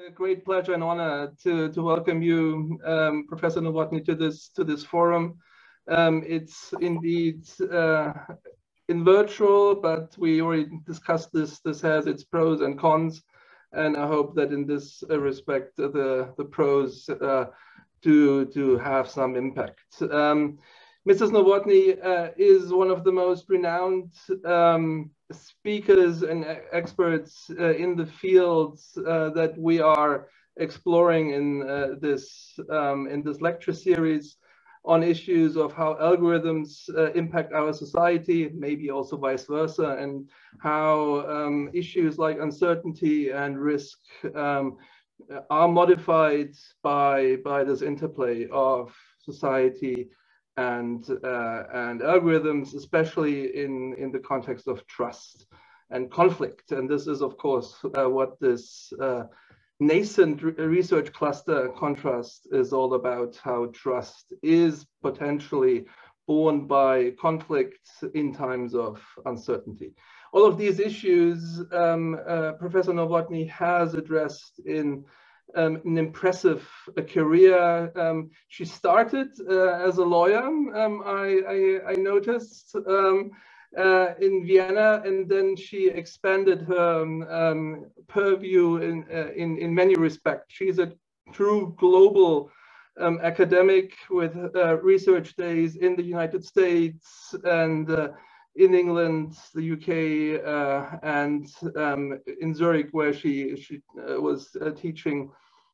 A great pleasure and honor to welcome you, Professor Nowotny, to this forum. It's indeed in virtual, but we already discussed this. This has its pros and cons, and I hope that in this respect, the pros do have some impact. Mrs. Nowotny is one of the most renowned speakers and experts in the fields that we are exploring in this lecture series on issues of how algorithms impact our society, maybe also vice versa, and how issues like uncertainty and risk are modified by this interplay of society and algorithms, especially in the context of trust and conflict. And this is, of course, what this nascent research cluster ConTrust is all about, how trust is potentially born by conflict in times of uncertainty. All of these issues Professor Nowotny has addressed in an impressive career. She started as a lawyer, I noticed, in Vienna, and then she expanded her purview in many respects. She's a true global academic with research days in the United States and in England, the UK, and in Zurich, where she was teaching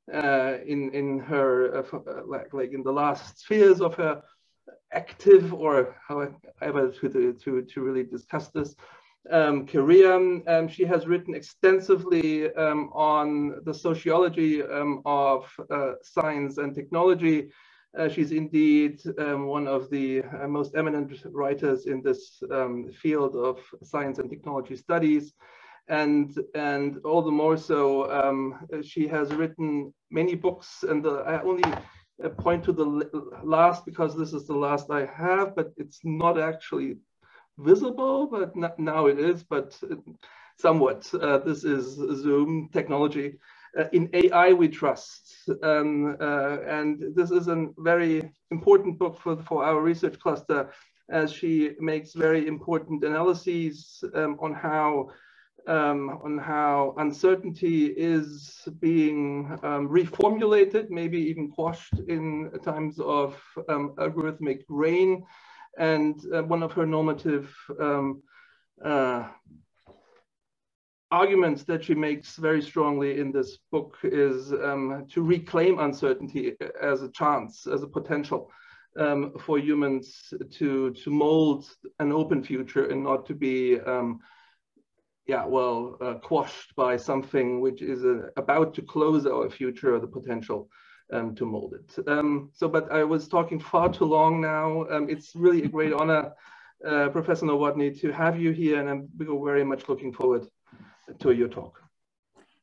in her like in the last spheres of her active, or however to really discuss this career. She has written extensively on the sociology of science and technology. She's indeed one of the most eminent writers in this field of science and technology studies, and all the more so, she has written many books, and I only point to the last because this is the last I have, but it's not actually visible, but now it is, but somewhat. This is Zoom technology. In AI we trust, and this is a very important book for our research cluster, as she makes very important analyses on how uncertainty is being reformulated, maybe even quashed in times of algorithmic rain. And one of her normative arguments that she makes very strongly in this book is to reclaim uncertainty as a chance, as a potential for humans to mold an open future, and not to be quashed by something which is about to close our future, or the potential to mold it. But I was talking far too long now. It's really a great honor, Professor Nowotny, to have you here, and I'm very much looking forward to your talk.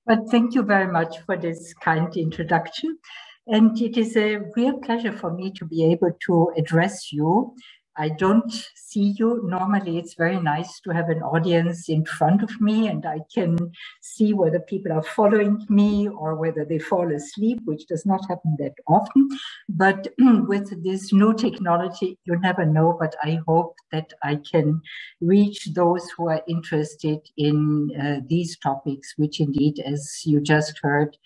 Well, thank you very much for this kind introduction. And it is a real pleasure for me to be able to address you. I don't see you. Normally, it's very nice to have an audience in front of me, and I can see whether people are following me or whether they fall asleep, which does not happen that often. But with this new technology, you never know, but I hope that I can reach those who are interested in these topics, which indeed, as you just heard,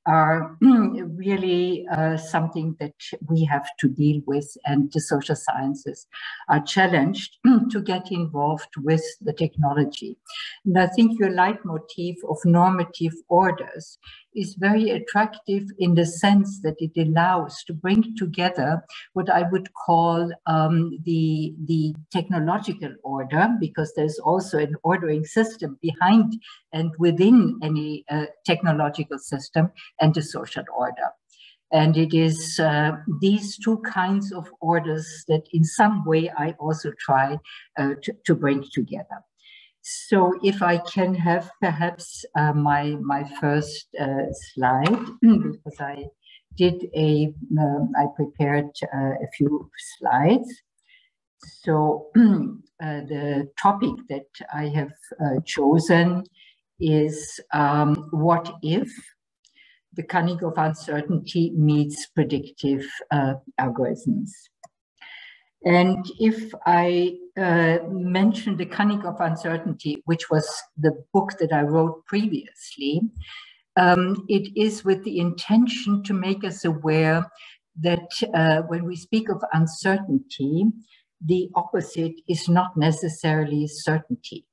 are really something that we have to deal with, and the social sciences are challenged to get involved with the technology. And I think your leitmotif of normative orders is very attractive in the sense that it allows to bring together what I would call the technological order, because there's also an ordering system behind and within any technological system, and the social order. And it is these two kinds of orders that in some way I also try to bring together. So if I can have perhaps my first slide, because I prepared a few slides. So the topic that I have chosen is what if the cunning of uncertainty meets predictive algorithms. And if I mention the cunning of uncertainty, which was the book that I wrote previously, it is with the intention to make us aware that when we speak of uncertainty, the opposite is not necessarily certainty.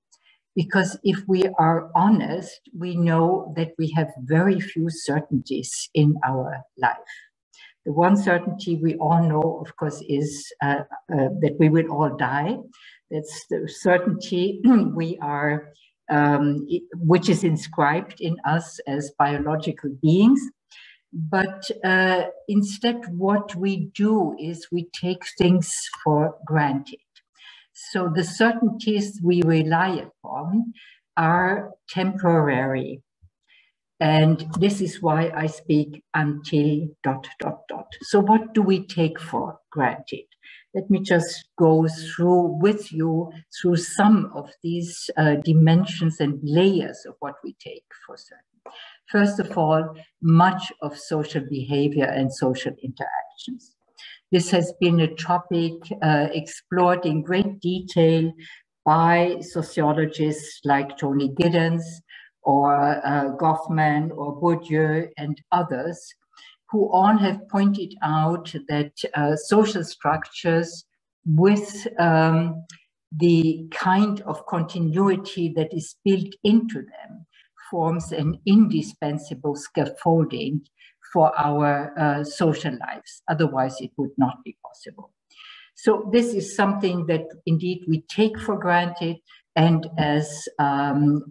Because if we are honest, we know that we have very few certainties in our life. The one certainty we all know, of course, is that we will all die. That's the certainty we are, which is inscribed in us as biological beings. But instead, what we do is we take things for granted. So the certainties we rely upon are temporary. And this is why I speak until ... So what do we take for granted? Let me just go through with you through some of these dimensions and layers of what we take for certain. First of all, much of social behavior and social interactions. This has been a topic explored in great detail by sociologists like Tony Giddens or Goffman or Bourdieu and others, who all have pointed out that social structures with the kind of continuity that is built into them forms an indispensable scaffolding for our social lives. Otherwise, it would not be possible. So this is something that indeed we take for granted. And as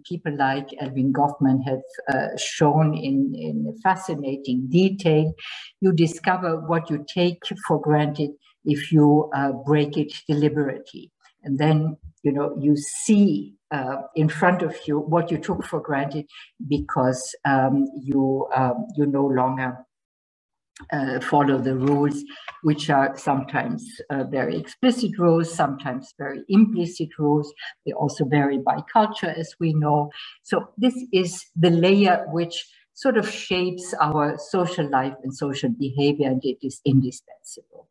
people like Erving Goffman have shown in fascinating detail, you discover what you take for granted if you break it deliberately. And then, you know, you see in front of you what you took for granted because you no longer follow the rules, which are sometimes very explicit rules, sometimes very implicit rules. They also vary by culture, as we know. So this is the layer which sort of shapes our social life and social behavior, and it is indispensable.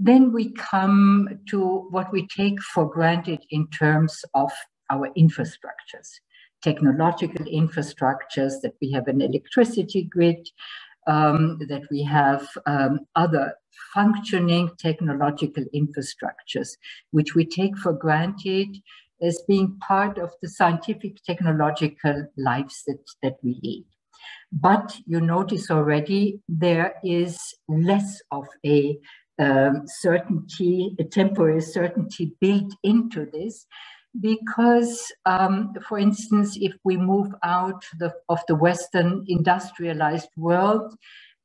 Then we come to what we take for granted in terms of our infrastructures, technological infrastructures, that we have an electricity grid, that we have other functioning technological infrastructures, which we take for granted as being part of the scientific technological lives that we lead. But you notice already there is less of a certainty, a temporary certainty built into this, because, for instance, if we move out of the Western industrialized world,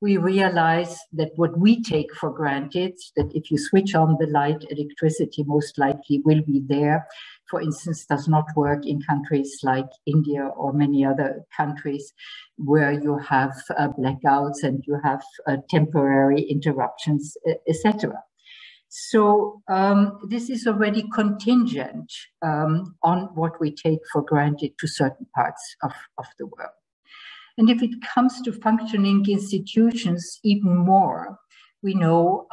we realize that what we take for granted, that if you switch on the light, electricity most likely will be there, for instance, does not work in countries like India or many other countries where you have blackouts and you have temporary interruptions, etc. So this is already contingent on what we take for granted to certain parts of the world. And if it comes to functioning institutions, even more, we know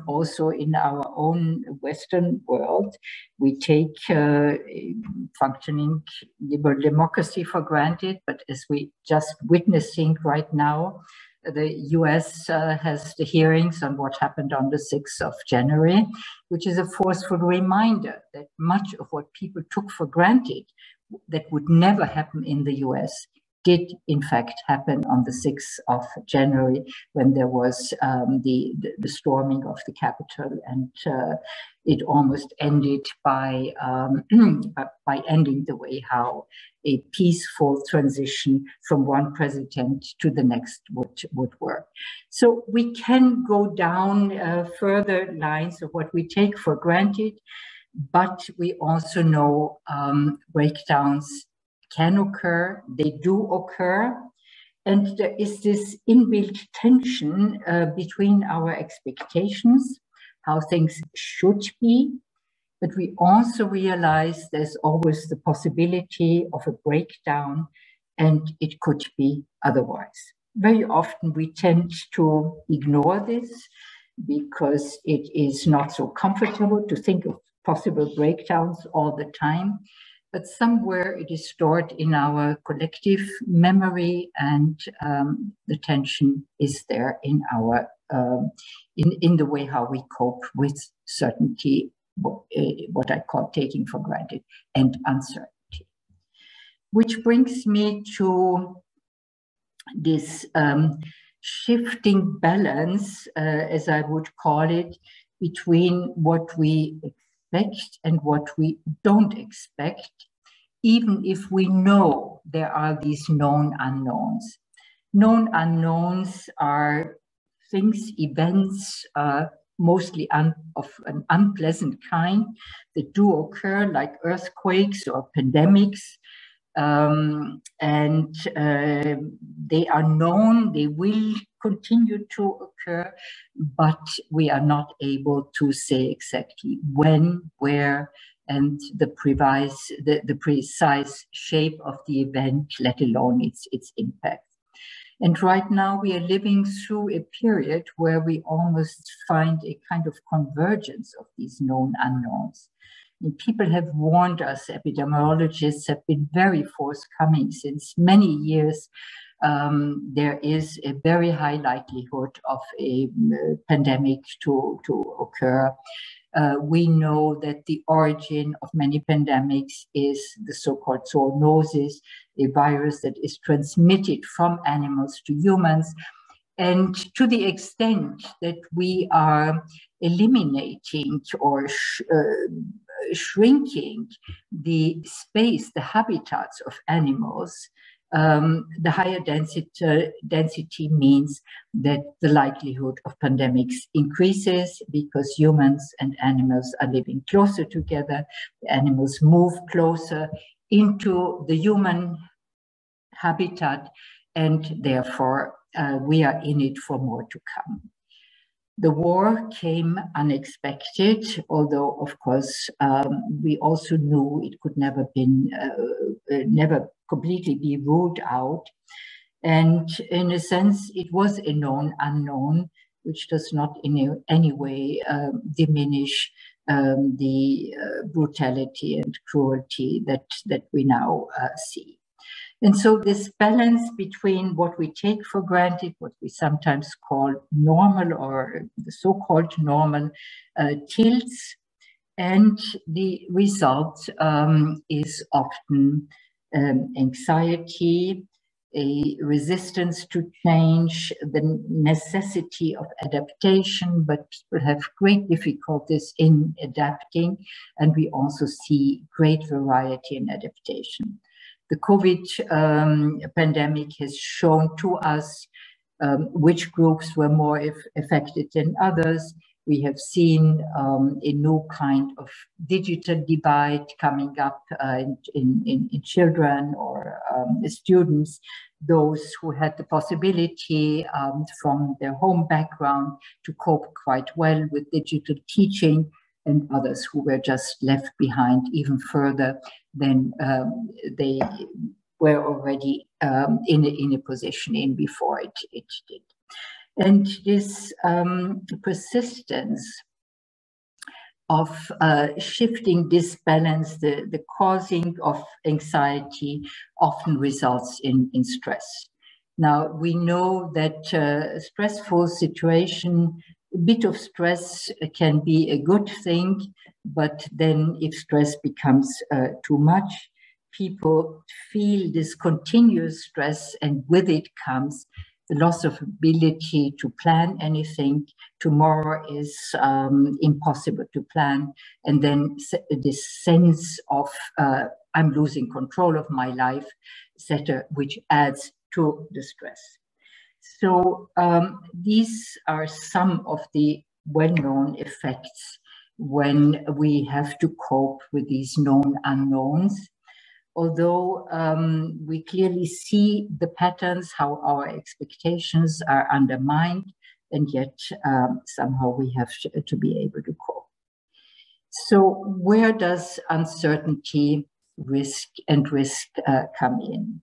also in our own Western world, we take functioning liberal democracy for granted, but as we just witnessing right now, the US has the hearings on what happened on the 6th of January, which is a forceful reminder that much of what people took for granted that would never happen in the US did in fact happen on the 6th of January when there was the storming of the Capitol, and it almost ended by ending the way how a peaceful transition from one president to the next would work. So we can go down further lines of what we take for granted, but we also know breakdowns can occur, they do occur, and there is this inbuilt tension between our expectations, how things should be, but we also realize there's always the possibility of a breakdown, and it could be otherwise. Very often we tend to ignore this because it is not so comfortable to think of possible breakdowns all the time. But somewhere it is stored in our collective memory, and the tension is there in our in the way how we cope with certainty, what I call taking for granted, and uncertainty. Which brings me to this shifting balance, as I would call it, between what we expect and what we don't expect, even if we know there are these known unknowns. Known unknowns are things, events, mostly of an unpleasant kind that do occur, like earthquakes or pandemics. And they are known, they will continue to occur, but we are not able to say exactly when, where, and the precise shape of the event, let alone its impact. And right now we are living through a period where we almost find a kind of convergence of these known unknowns. And people have warned us, epidemiologists have been very forthcoming since many years. There is a very high likelihood of a pandemic to occur. We know that the origin of many pandemics is the so-called zoonosis, a virus that is transmitted from animals to humans. And to the extent that we are eliminating or shrinking the space, the habitats of animals, the higher density means that the likelihood of pandemics increases because humans and animals are living closer together. The animals move closer into the human habitat, and therefore we are in it for more to come. The war came unexpected, although of course we also knew it could never completely be ruled out. And in a sense, it was a known unknown, which does not in any way diminish the brutality and cruelty that we now see. And so this balance between what we take for granted, what we sometimes call normal or the so-called normal, tilts, and the result is often anxiety, a resistance to change, the necessity of adaptation, but people have great difficulties in adapting, and we also see great variety in adaptation. The COVID pandemic has shown to us which groups were more affected than others. We have seen a new kind of digital divide coming up in children or students, those who had the possibility from their home background to cope quite well with digital teaching, and others who were just left behind even further than they were already in a position in before it did. And this persistence of shifting this balance, the causing of anxiety often results in stress. Now, we know that a stressful situation, a bit of stress can be a good thing, but then if stress becomes too much, people feel this continuous stress, and with it comes the loss of ability to plan anything. Tomorrow is impossible to plan. And then this sense of I'm losing control of my life, etc., which adds to the stress. So these are some of the well-known effects when we have to cope with these known unknowns. Although we clearly see the patterns, how our expectations are undermined, and yet somehow we have to be able to cope. So where does uncertainty, risk come in?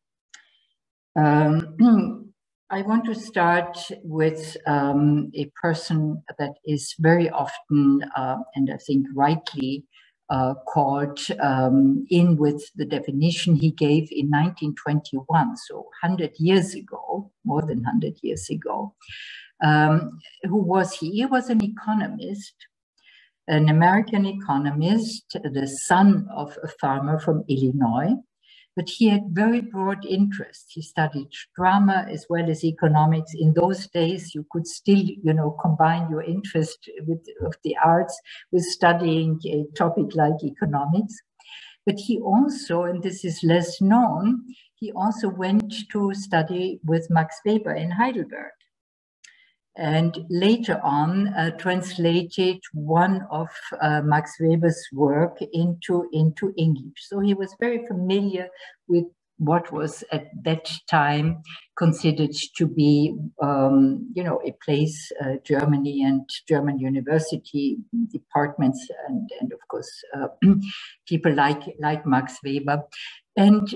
I want to start with a person that is very often, and I think rightly, called in with the definition he gave in 1921, so 100 years ago, more than 100 years ago. Who was he? He was an economist, an American economist, the son of a farmer from Illinois. But he had very broad interests. He studied drama as well as economics. In those days, you could still, combine your interest of the arts with studying a topic like economics. But he also, and this is less known, he also went to study with Max Weber in Heidelberg. And later on translated one of Max Weber's work into English. So he was very familiar with what was at that time considered to be, a place, Germany and German university departments, and of course, people like Max Weber. And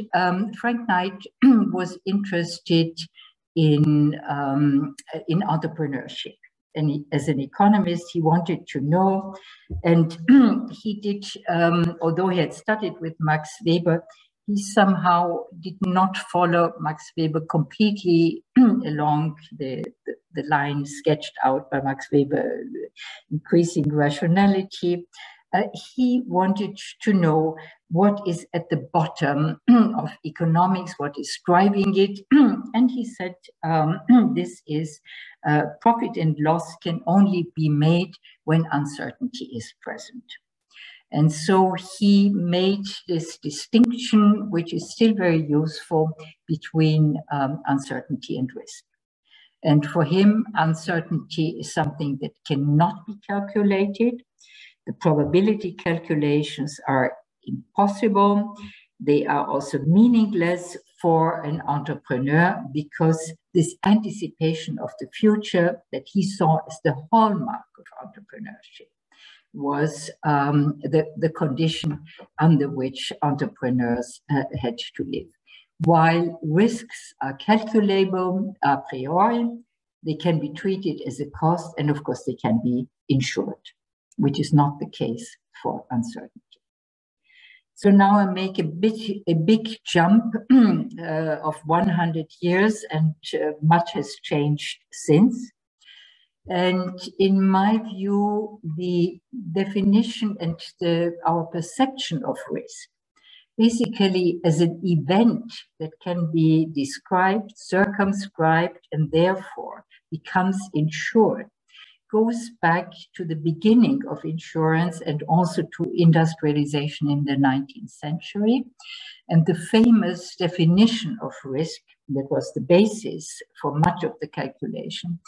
Frank Knight was interested in entrepreneurship. And as an economist, he wanted to know, and he did, although he had studied with Max Weber, he somehow did not follow Max Weber completely along the line sketched out by Max Weber, increasing rationality. He wanted to know what is at the bottom of economics, what is driving it. And he said, this is profit and loss can only be made when uncertainty is present. And so he made this distinction, which is still very useful, between uncertainty and risk. And for him, uncertainty is something that cannot be calculated. The probability calculations are impossible. They are also meaningless for an entrepreneur, because this anticipation of the future that he saw as the hallmark of entrepreneurship was the condition under which entrepreneurs had to live. While risks are calculable a priori, they can be treated as a cost, and of course they can be insured, which is not the case for uncertainty. So now I make a big jump of 100 years, and much has changed since. And in my view, the definition and our perception of risk, basically as an event that can be described, circumscribed, and therefore becomes insured, goes back to the beginning of insurance and also to industrialization in the 19th century. And the famous definition of risk that was the basis for much of the calculation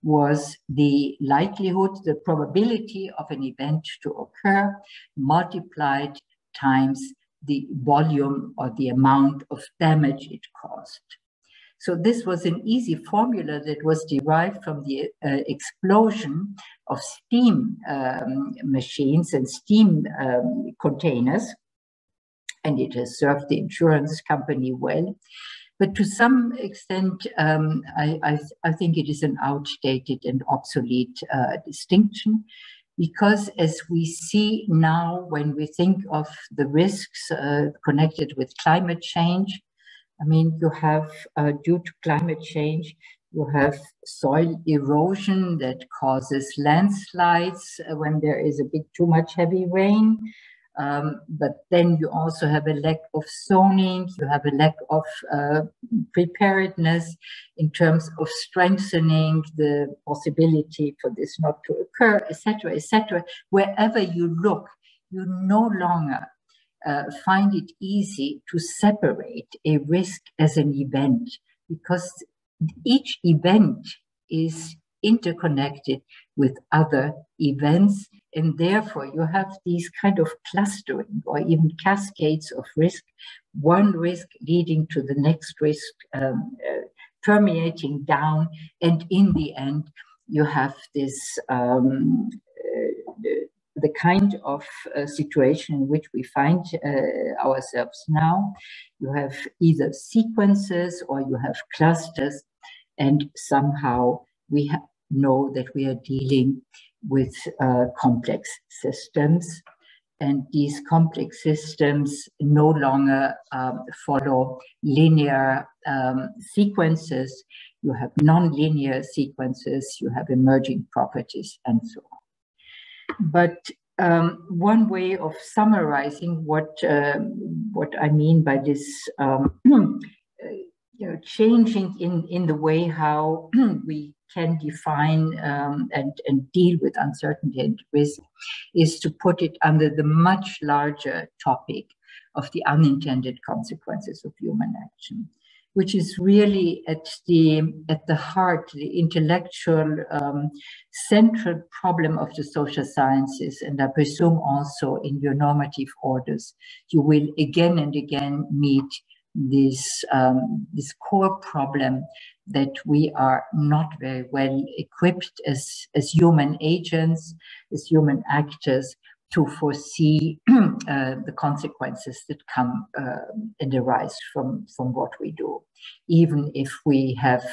was the likelihood, the probability of an event to occur, multiplied times the volume or the amount of damage it caused. So this was an easy formula that was derived from the explosion of steam machines and steam containers, and it has served the insurance company well. But to some extent, I think it is an outdated and obsolete distinction, because as we see now, when we think of the risks connected with climate change, I mean, you have, due to climate change, you have soil erosion that causes landslides when there is a bit too much heavy rain. But then you also have a lack of zoning, you have a lack of preparedness in terms of strengthening the possibility for this not to occur, etc., etc. Wherever you look, you no longer find it easy to separate a risk as an event, because each event is interconnected with other events, and therefore you have these kind of clustering or even cascades of risk, one risk leading to the next risk, permeating down, and in the end you have this the kind of situation in which we find ourselves now. You have either sequences or you have clusters and somehow we know that we are dealing with complex systems. And these complex systems no longer follow linear sequences. You have non-linear sequences, you have emerging properties, and so on. But one way of summarizing what I mean by this changing in the way how we can define and deal with uncertainty and risk is to put it under the much larger topic of the unintended consequences of human action, which is really at the heart, the intellectual central problem of the social sciences. And I presume also in your normative orders, you will again and again meet this core problem that we are not very well equipped as human agents, as human actors, to foresee the consequences that come and arise from what we do. Even if we have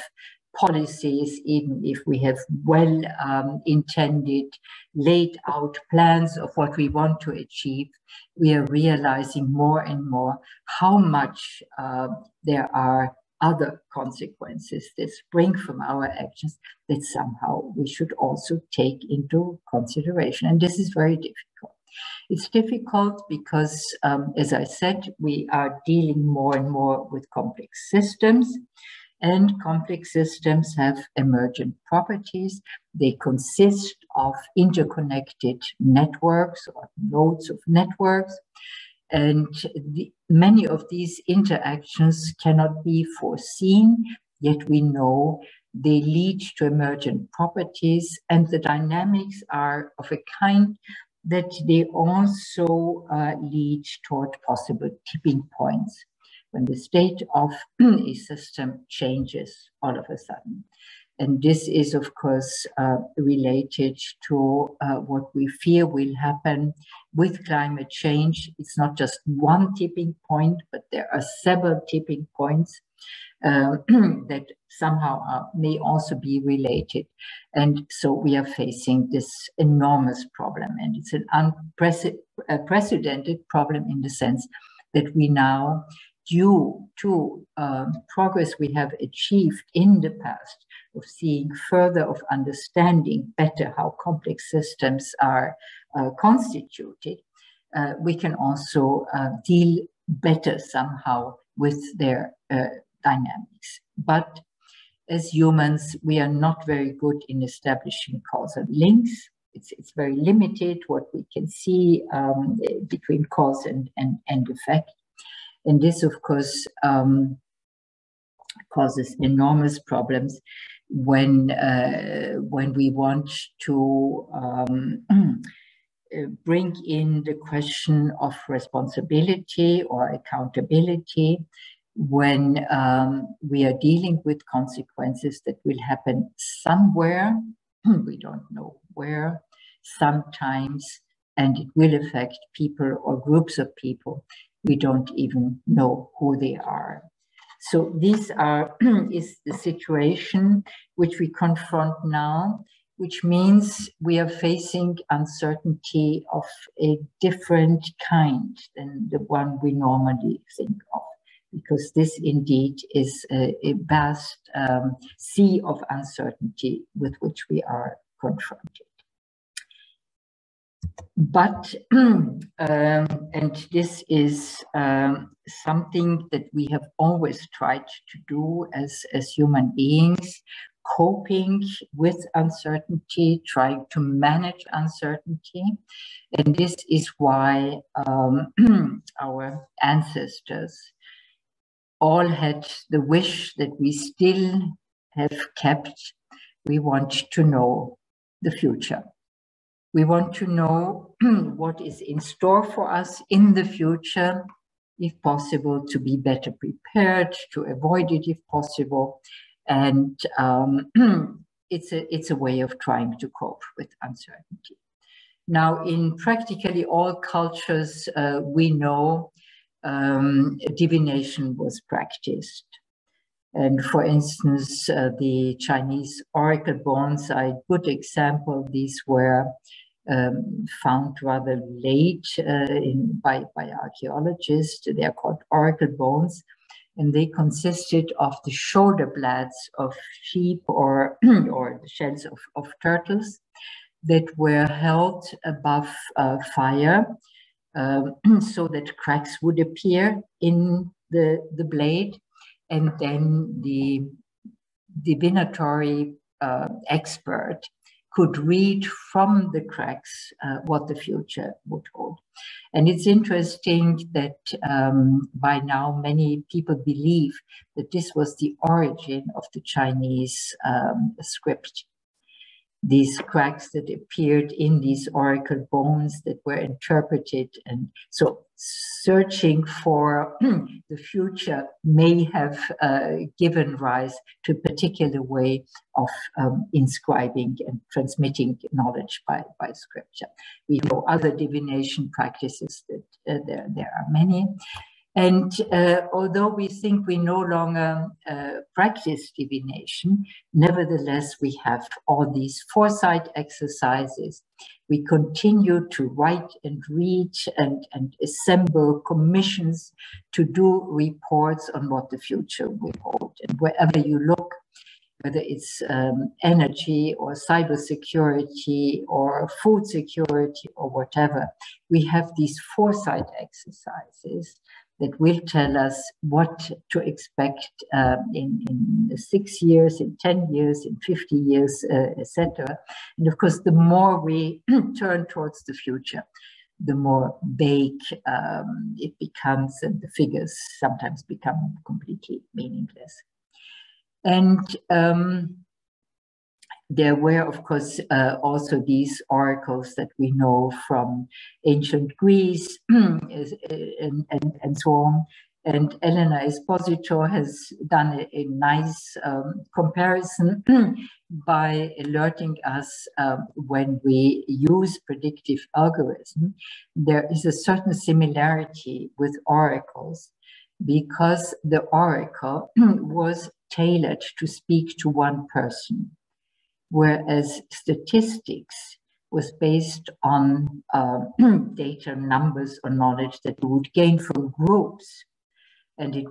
policies, even if we have well-intended, laid out plans of what we want to achieve, we are realizing more and more how much there are other consequences that spring from our actions that somehow we should also take into consideration. And this is very difficult. It's difficult because, as I said, we are dealing more and more with complex systems, and complex systems have emergent properties. They consist of interconnected networks or nodes of networks. And many of these interactions cannot be foreseen, yet we know they lead to emergent properties, and the dynamics are of a kind that they also lead toward possible tipping points when the state of a system changes all of a sudden. And this is, of course, related to what we fear will happen with climate change. It's not just one tipping point, but there are several tipping points that somehow may also be related. And so we are facing this enormous problem. And it's an unprecedented problem in the sense that we now, due to progress we have achieved in the past, of seeing further, of understanding better how complex systems are constituted, we can also deal better somehow with their dynamics. But as humans, we are not very good in establishing causal links. It's very limited what we can see between cause and effect. And this, of course, causes enormous problems when we want to bring in the question of responsibility or accountability, when we are dealing with consequences that will happen somewhere, we don't know where, sometimes, and it will affect people or groups of people. We don't even know who they are. So these is the situation which we confront now, which means we are facing uncertainty of a different kind than the one we normally think of, because this indeed is a vast sea of uncertainty with which we are confronted. But, and this is something that we have always tried to do as human beings, coping with uncertainty, trying to manage uncertainty. And this is why our ancestors all had the wish that we still have kept. We want to know the future. We want to know what is in store for us in the future, if possible, to be better prepared, to avoid it if possible. And it's a way of trying to cope with uncertainty. Now, in practically all cultures, we know divination was practiced. And for instance, the Chinese oracle bones are a good example. These were found rather late by archaeologists. They are called oracle bones, and they consisted of the shoulder blades of sheep or the shells of turtles that were held above fire so that cracks would appear in the blade, and then the divinatory expert could read from the cracks what the future would hold. And it's interesting that by now many people believe that this was the origin of the Chinese script. These cracks that appeared in these oracle bones that were interpreted. And so searching for the future may have given rise to a particular way of inscribing and transmitting knowledge by scripture. We know other divination practices that there are many. And although we think we no longer practice divination, nevertheless, we have all these foresight exercises. We continue to write and read and assemble commissions to do reports on what the future will hold. And wherever you look, whether it's energy or cybersecurity or food security or whatever, we have these foresight exercises that will tell us what to expect in 6 years, in 10 years, in 50 years, etc. And of course, the more we turn towards the future, the more vague it becomes, and the figures sometimes become completely meaningless. And there were, of course, also these oracles that we know from ancient Greece and so on. And Elena Esposito has done a nice comparison by alerting us when we use predictive algorithm, there is a certain similarity with oracles because the oracle was tailored to speak to one person, whereas statistics was based on data, numbers, or knowledge that we would gain from groups. And it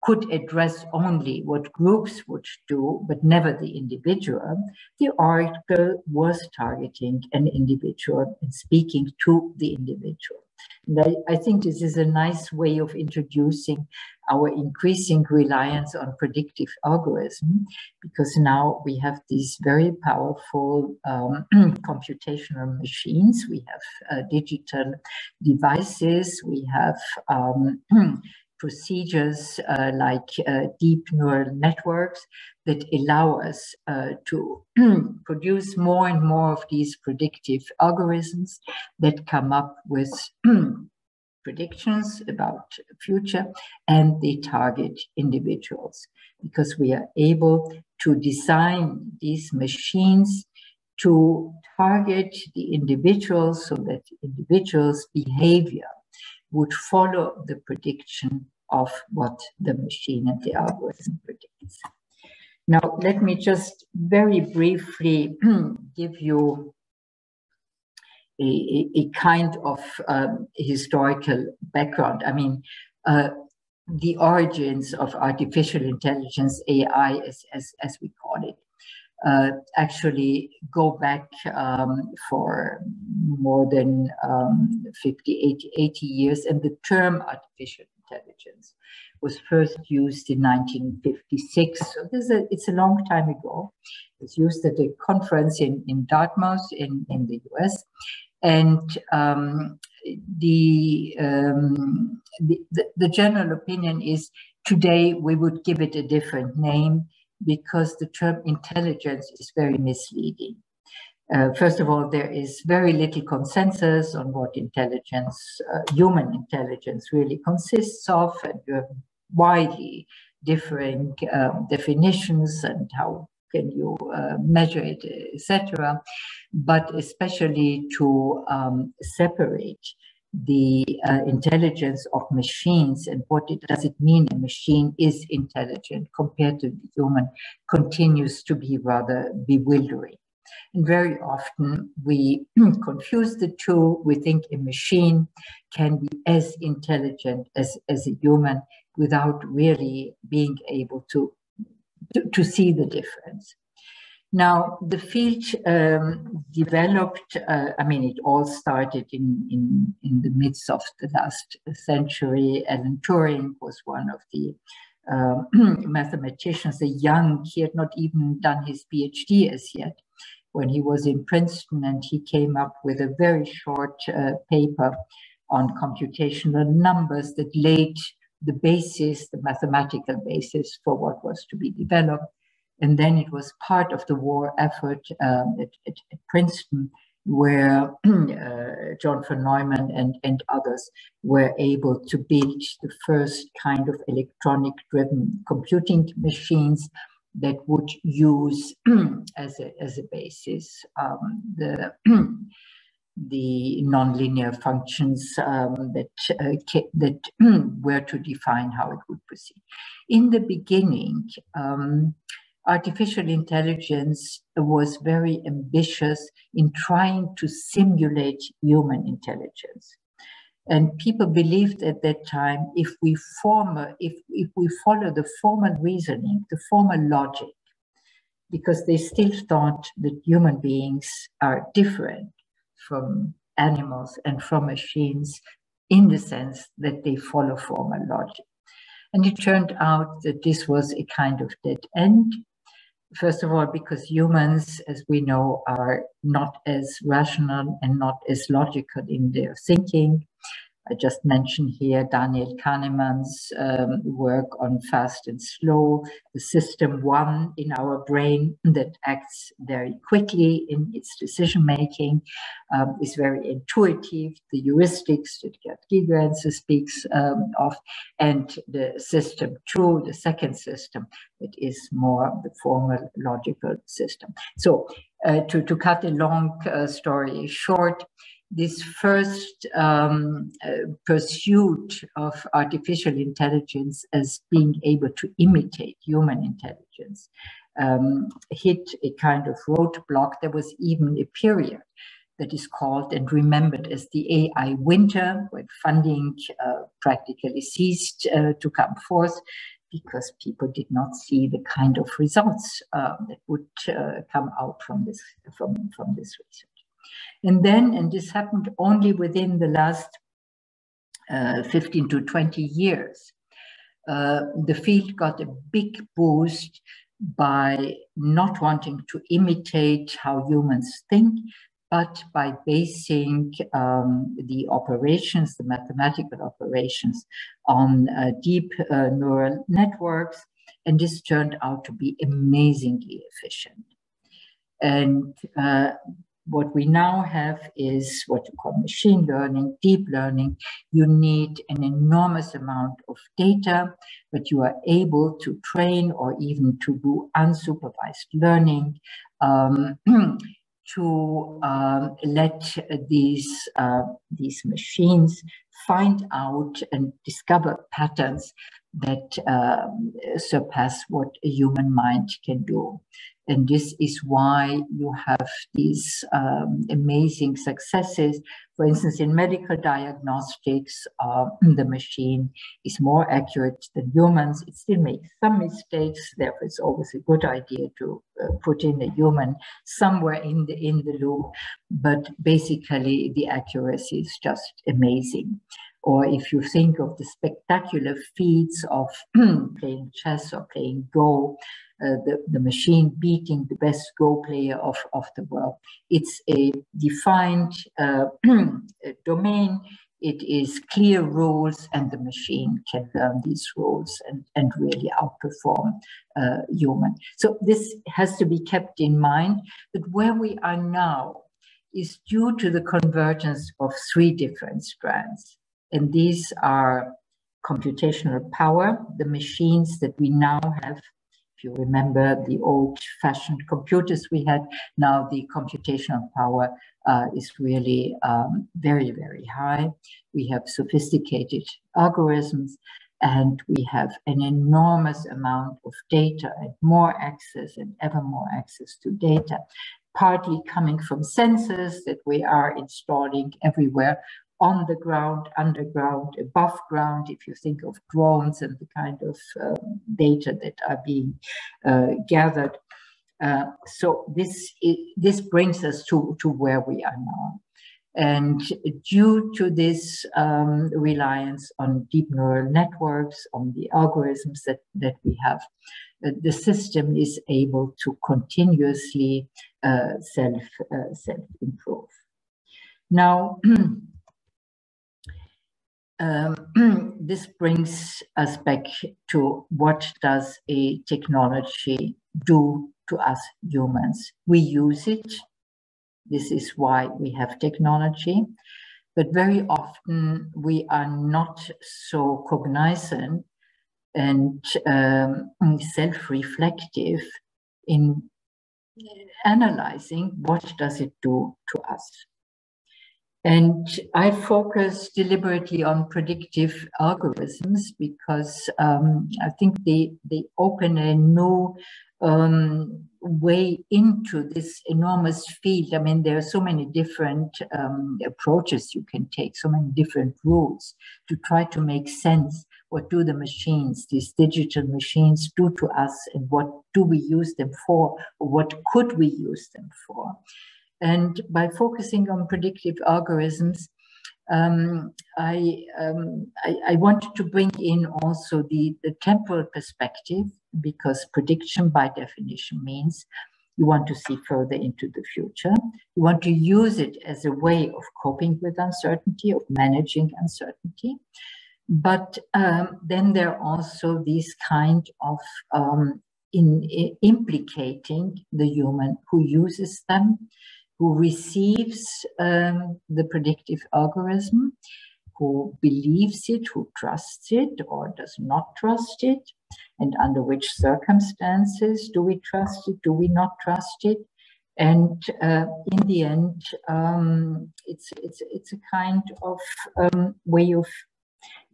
could address only what groups would do, but never the individual. The oracle was targeting an individual and speaking to the individual. And I think this is a nice way of introducing our increasing reliance on predictive algorithm, because now we have these very powerful computational machines. We have digital devices. We have procedures like deep neural networks that allow us to produce more and more of these predictive algorithms that come up with predictions about the future, and they target individuals, because we are able to design these machines to target the individuals so that the individual's behavior would follow the prediction of what the machine and the algorithm predicts. Now, let me just very briefly give you a kind of historical background. I mean, the origins of artificial intelligence, AI, as we call it, actually go back for more than 80 years. And the term artificial intelligence was first used in 1956. So it's a long time ago. It was used at a conference in Dartmouth in the US. And the general opinion is today we would give it a different name, because the term intelligence is very misleading. First of all, there is very little consensus on what intelligence, human intelligence, really consists of, and you have widely differing definitions and how can you measure it, etc. But especially to separate the intelligence of machines and what does it mean a machine is intelligent compared to the human continues to be rather bewildering. And very often we confuse the two. We think a machine can be as intelligent as a human without really being able to see the difference. Now, the field developed, I mean, it all started in the midst of the last century. Alan Turing was one of the mathematicians, a young, he had not even done his PhD as yet, when he was in Princeton, and he came up with a very short paper on computational numbers that laid the basis, the mathematical basis for what was to be developed. And then it was part of the war effort at Princeton, where John von Neumann and others were able to build the first kind of electronic-driven computing machines that would use as a basis the nonlinear functions that were to define how it would proceed. In the beginning, artificial intelligence was very ambitious in trying to simulate human intelligence. And people believed at that time, if we follow the formal reasoning, the formal logic, because they still thought that human beings are different from animals and from machines in the sense that they follow formal logic. And it turned out that this was a kind of dead end. First of all, because humans, as we know, are not as rational and not as logical in their thinking. I just mentioned here Daniel Kahneman's work on fast and slow, the system one in our brain that acts very quickly in its decision-making, is very intuitive, the heuristics that Gerd Gigerenzer speaks of, and the system two, the second system, that is more the formal logical system. So to cut a long story short, this first pursuit of artificial intelligence as being able to imitate human intelligence hit a kind of roadblock. There was even a period that is called and remembered as the AI winter, when funding practically ceased to come forth because people did not see the kind of results that would come out from this research. And then, and this happened only within the last 15 to 20 years, the field got a big boost by not wanting to imitate how humans think, but by basing the operations, the mathematical operations, on deep neural networks. And this turned out to be amazingly efficient. And what we now have is what you call machine learning, deep learning. You need an enormous amount of data, but you are able to train or even to do unsupervised learning to let these machines find out and discover patterns that surpass what a human mind can do. And this is why you have these amazing successes. For instance, in medical diagnostics, the machine is more accurate than humans. It still makes some mistakes. Therefore, it's always a good idea to put in a human somewhere in the loop. But basically, the accuracy is just amazing. Or if you think of the spectacular feats of playing chess or playing Go, the machine beating the best Go player of the world. It's a defined domain. It is clear rules, and the machine can learn these rules and really outperform human. So this has to be kept in mind, that where we are now is due to the convergence of three different strands. And these are computational power, the machines that we now have If you remember the old-fashioned computers we had, now the computational power is really very, very high. We have sophisticated algorithms, and we have an enormous amount of data and more access and ever more access to data, partly coming from sensors that we are installing everywhere, on the ground, underground, above ground, if you think of drones and the kind of data that are being gathered. So this brings us to where we are now. And due to this reliance on deep neural networks, on the algorithms that we have, the system is able to continuously self-improve. Now, this brings us back to what does a technology do to us humans? We use it. This is why we have technology. But very often we are not so cognizant and self-reflective in analyzing what does it do to us. And I focus deliberately on predictive algorithms because I think they open a new way into this enormous field. I mean, there are so many different approaches you can take, so many different routes to try to make sense. What do the machines, these digital machines, do to us, and what do we use them for, or what could we use them for? And by focusing on predictive algorithms, I wanted to bring in also the temporal perspective, because prediction by definition means you want to see further into the future. You want to use it as a way of coping with uncertainty, of managing uncertainty. But then there are also these kind of implicating the human who uses them, who receives the predictive algorithm, who believes it, who trusts it or does not trust it, and under which circumstances do we trust it, do we not trust it? And in the end, it's a kind of way of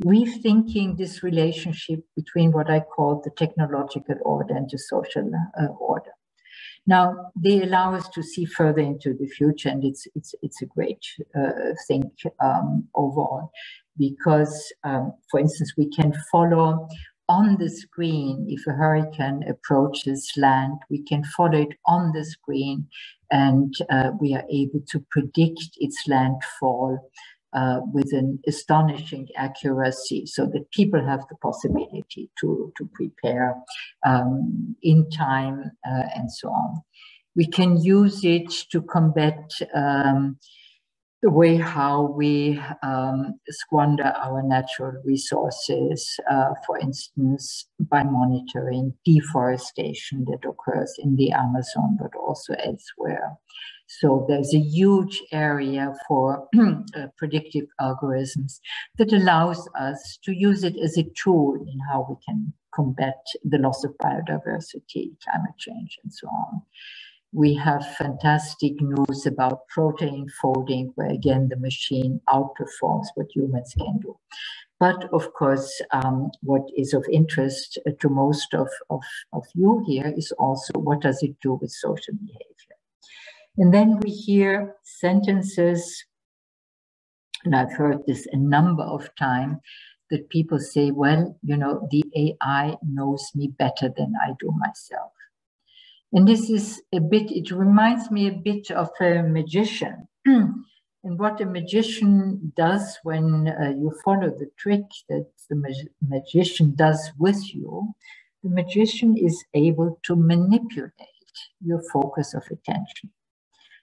rethinking this relationship between what I call the technological order and the social order. Now, they allow us to see further into the future, and it's a great thing overall, because, for instance, we can follow on the screen, if a hurricane approaches land, we can follow it on the screen, and we are able to predict its landfall with an astonishing accuracy, so that people have the possibility to prepare in time and so on. We can use it to combat the way how we squander our natural resources, for instance, by monitoring deforestation that occurs in the Amazon, but also elsewhere. So there's a huge area for predictive algorithms that allows us to use it as a tool in how we can combat the loss of biodiversity, climate change, and so on. We have fantastic news about protein folding, where again the machine outperforms what humans can do. But of course, what is of interest to most of you here is also what does it do with social behavior? And then we hear sentences, and I've heard this a number of times, that people say, well, you know, the AI knows me better than I do myself. And this is a bit, it reminds me a bit of a magician. And what a magician does when you follow the trick that the magician does with you, the magician is able to manipulate your focus of attention.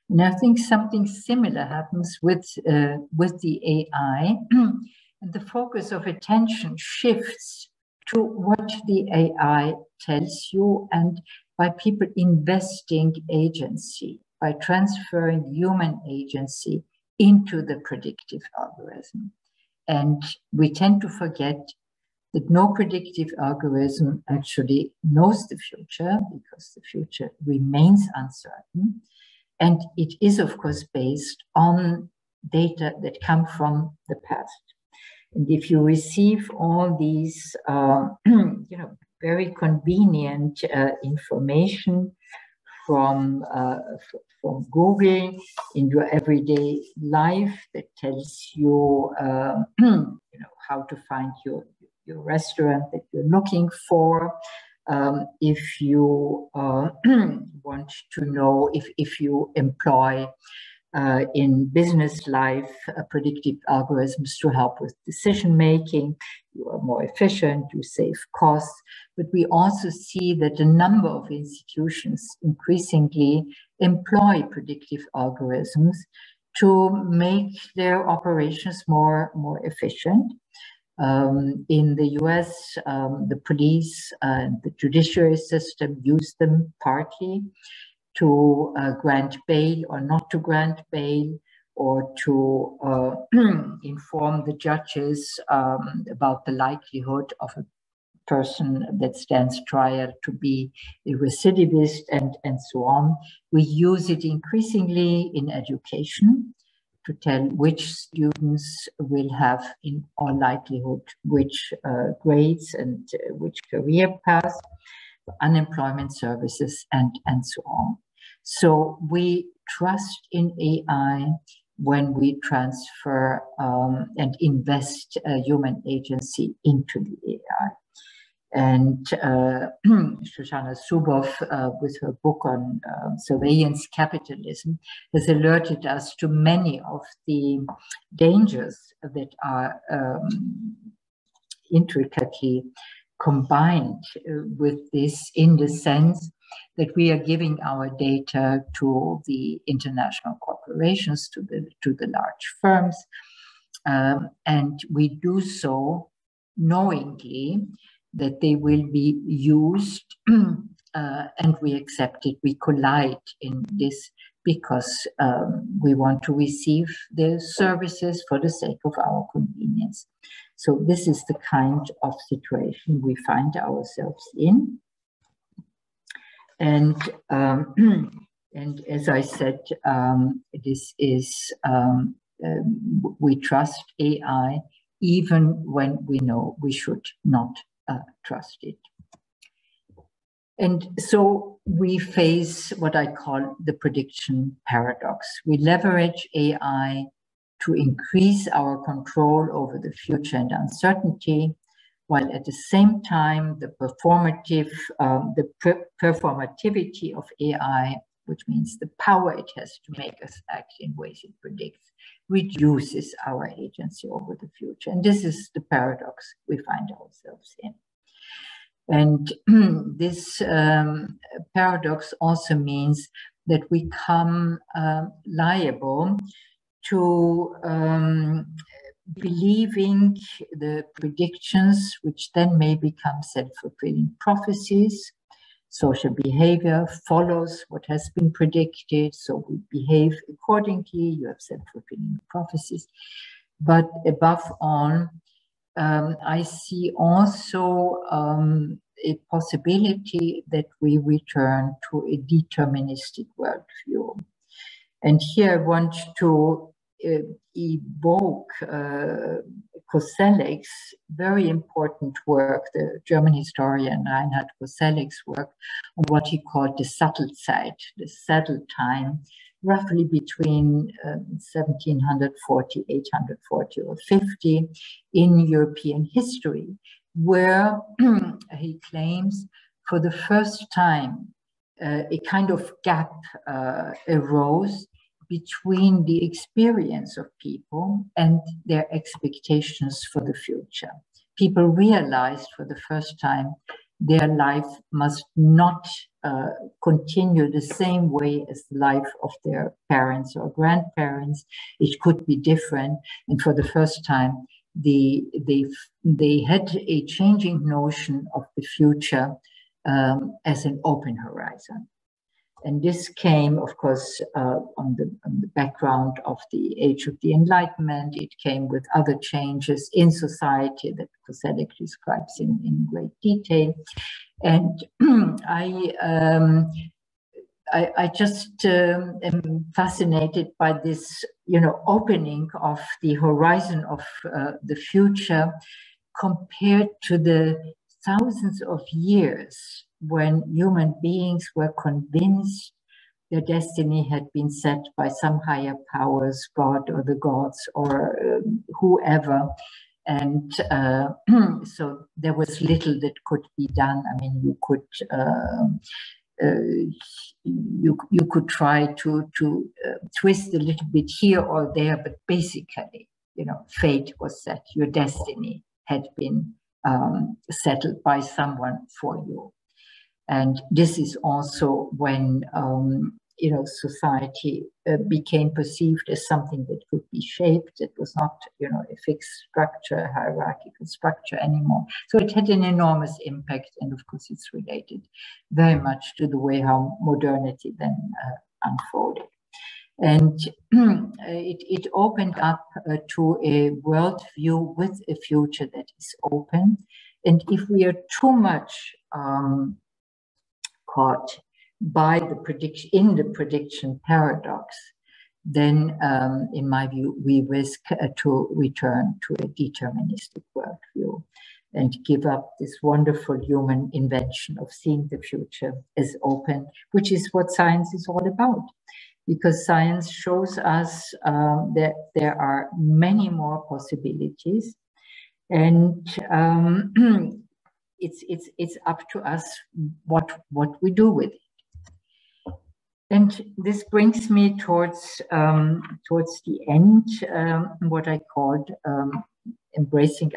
And I think something similar happens with the AI, and the focus of attention shifts to what the AI tells you, and by people investing agency, by transferring human agency into the predictive algorithm. And we tend to forget that no predictive algorithm actually knows the future, because the future remains uncertain. And it is, of course, based on data that come from the past. And if you receive all these, very convenient information from Google in your everyday life that tells you, how to find your restaurant that you're looking for. If you want to know if you employ in business life predictive algorithms to help with decision making, you are more efficient, you save costs. But we also see that a number of institutions increasingly employ predictive algorithms to make their operations more efficient. In the US, the police and the judiciary system use them partly to grant bail or not to grant bail, or to inform the judges about the likelihood of a person that stands trial to be a recidivist, and so on. We use it increasingly in education to tell which students will have, in all likelihood, which grades and which career paths, unemployment services, and so on. So we trust in AI when we transfer and invest human agency into the AI. And Shoshana Zuboff, with her book on surveillance capitalism, has alerted us to many of the dangers that are intricately combined with this, in the sense that we are giving our data to the international corporations, to the large firms, and we do so knowingly that they will be used, and we accept it. We collide in this because we want to receive the services for the sake of our convenience. So this is the kind of situation we find ourselves in. And as I said, this is, we trust AI even when we know we should not trust it. And so we face what I call the prediction paradox. We leverage AI to increase our control over the future and uncertainty, while at the same time the performativity of AI, which means the power it has to make us act in ways it predicts, reduces our agency over the future. And this is the paradox we find ourselves in. And this paradox also means that we come liable to believing the predictions, which then may become self-fulfilling prophecies. Social behavior follows what has been predicted, so we behave accordingly. You have self-fulfilling prophecies. But above all, I see also a possibility that we return to a deterministic worldview. And here I want to evoke Koselleck's very important work, the German historian Reinhard Koselleck's work on what he called the Sattelzeit, the saddle time, roughly between 1740, 840 or 50 in European history, where he claims for the first time a kind of gap arose between the experience of people and their expectations for the future. People realized for the first time their life must not continue the same way as the life of their parents or grandparents. It could be different. And for the first time, they had a changing notion of the future as an open horizon. And this came, of course, on the background of the Age of the Enlightenment. It came with other changes in society that Koselleck describes in great detail. And I just am fascinated by this, opening of the horizon of the future compared to the thousands of years when human beings were convinced their destiny had been set by some higher powers, God or the gods or whoever. And so there was little that could be done. I mean, you could try to twist a little bit here or there, but basically, fate was set. Your destiny had been settled by someone for you. And this is also when, society became perceived as something that could be shaped. It was not, a fixed structure, hierarchical structure anymore. So it had an enormous impact. And of course, it's related very much to the way how modernity then unfolded. And it opened up to a worldview with a future that is open. And if we are too much caught by the prediction paradox, then in my view, we risk to return to a deterministic worldview and give up this wonderful human invention of seeing the future as open, which is what science is all about. Because science shows us that there are many more possibilities, and it's up to us what we do with it. And this brings me towards the end, what I called embracing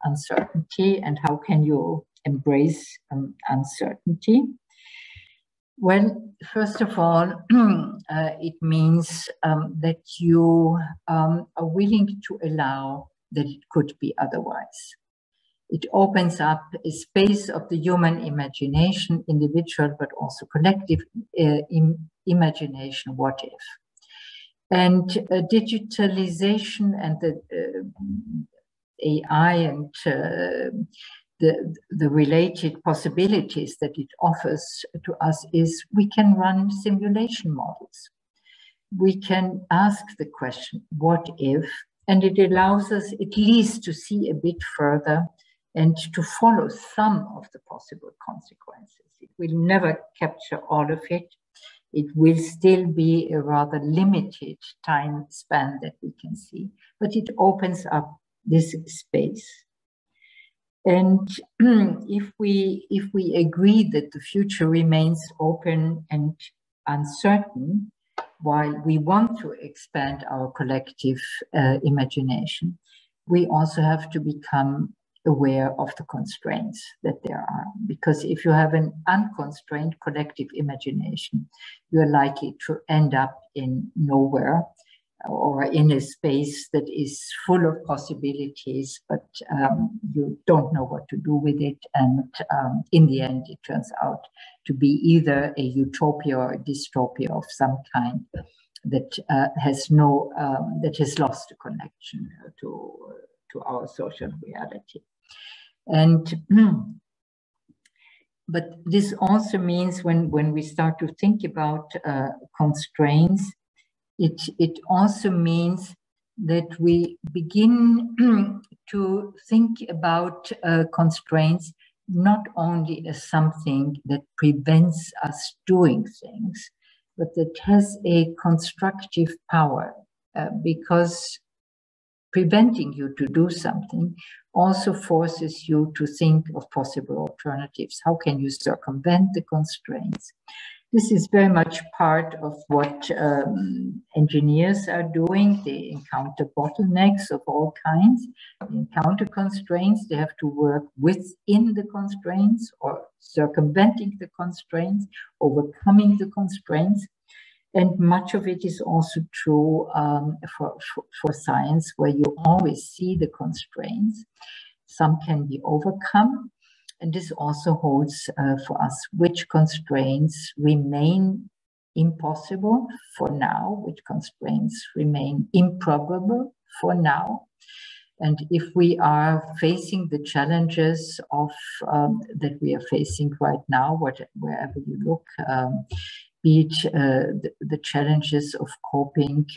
uncertainty, and how can you embrace uncertainty? Well, first of all, it means that you are willing to allow that it could be otherwise. It opens up a space of the human imagination, individual, but also collective imagination, what if? And digitalization and the AI and the related possibilities that it offers to us is we can run simulation models. We can ask the question, what if? And it allows us at least to see a bit further and to follow some of the possible consequences. It will never capture all of it. It will still be a rather limited time span that we can see, but it opens up this space. And if we agree that the future remains open and uncertain, while we want to expand our collective imagination, we also have to become aware of the constraints that there are. Because if you have an unconstrained collective imagination, you're likely to end up in nowhere or in a space that is full of possibilities, but you don't know what to do with it. And in the end, it turns out to be either a utopia or a dystopia of some kind that has lost the connection to our social reality. And but this also means when we start to think about constraints, it also means that we begin to think about constraints not only as something that prevents us doing things, but that has a constructive power, because preventing you to do something also forces you to think of possible alternatives. How can you circumvent the constraints? This is very much part of what engineers are doing. They encounter bottlenecks of all kinds. They encounter constraints. They have to work within the constraints or circumventing the constraints, overcoming the constraints. And much of it is also true for science, where you always see the constraints. Some can be overcome. And this also holds for us which constraints remain impossible for now, which constraints remain improbable for now. And if we are facing the challenges of that we are facing right now, wherever you look, be it the challenges of coping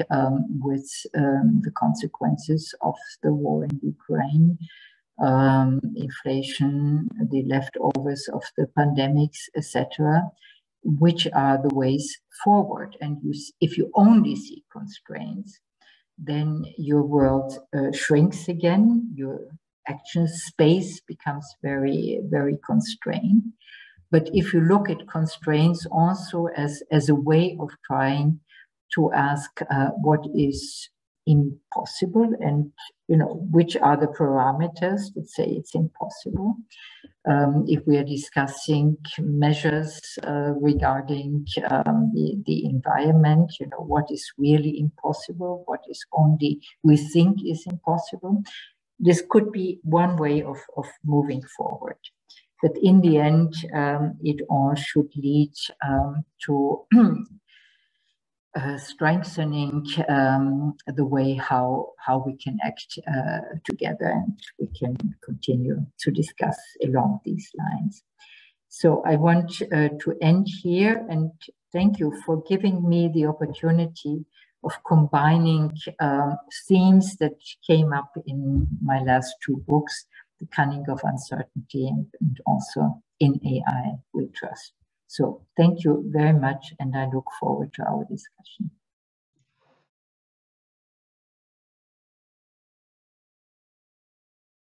with the consequences of the war in Ukraine, inflation, the leftovers of the pandemics, etc., which are the ways forward. And if you only see constraints, then your world shrinks again, your action space becomes very, very constrained. But if you look at constraints also as a way of trying to ask what is impossible and, you know, which are the parameters that say it's impossible. If we are discussing measures regarding the environment, you know, what is really impossible, what is only we think is impossible. This could be one way of moving forward. But in the end, it all should lead to strengthening the way how we can act together, and we can continue to discuss along these lines. So I want to end here and thank you for giving me the opportunity of combining themes that came up in my last two books, The Cunning of Uncertainty and also In AI We Trust. So thank you very much, and I look forward to our discussion.